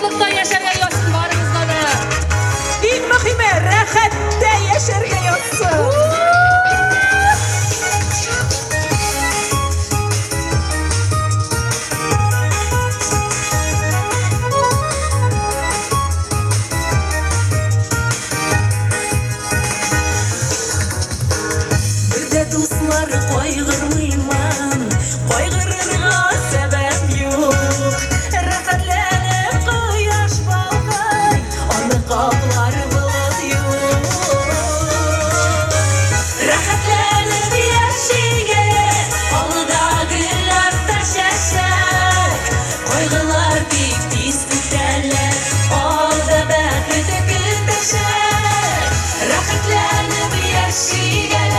şatlıkta yaşarga yotsın barımızda da. En mühimi rahatda yaşarga yotsın. Dostları koygırmayman, koygırırga sebep yok. Rahatlanıp koyaş balkay, onu kaplar bulut yok. Rahatlanıp yaşaygen, onu da güllar taşaşak. Koygular bik pis biterler, orada bekütü küteşek. Rahatlanıp yaşaygen,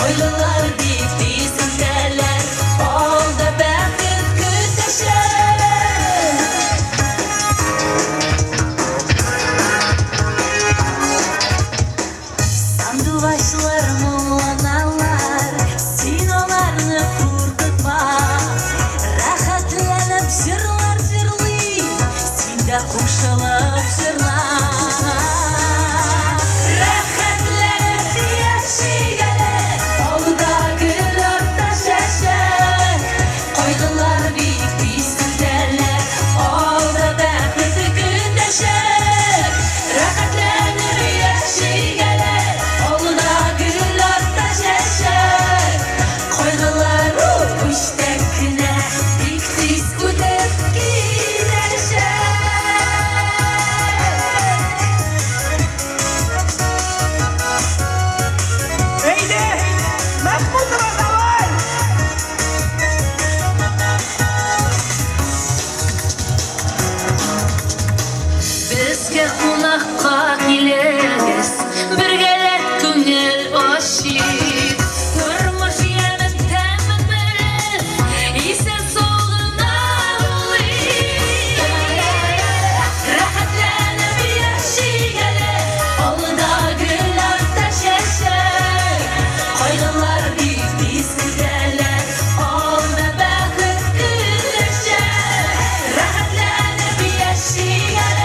Oylular bitti sinderler, oldu bakıp küteşer. Sanduvaşlar muğlanalar, sen onlarını kurtutma. Rahatlanıp jırlar jırlı, sen de kuşalıp jırla. Bizge qonaqqa kelesiz, birgalar ko'ngil oshib. Turmush yana ta'minmiz, esen sog'ina bo'lib. Rahatlanib yashaygalar, oldida gullar tashashak. Qo'ydilar bitti sizlar, oldi baxt kulishak. Rahatlanib yashaygalar.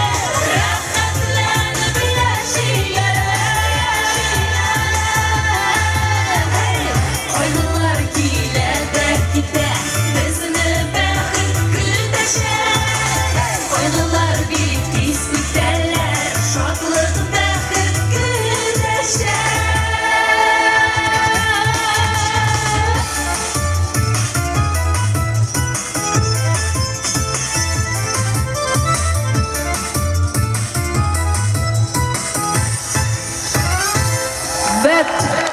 Bet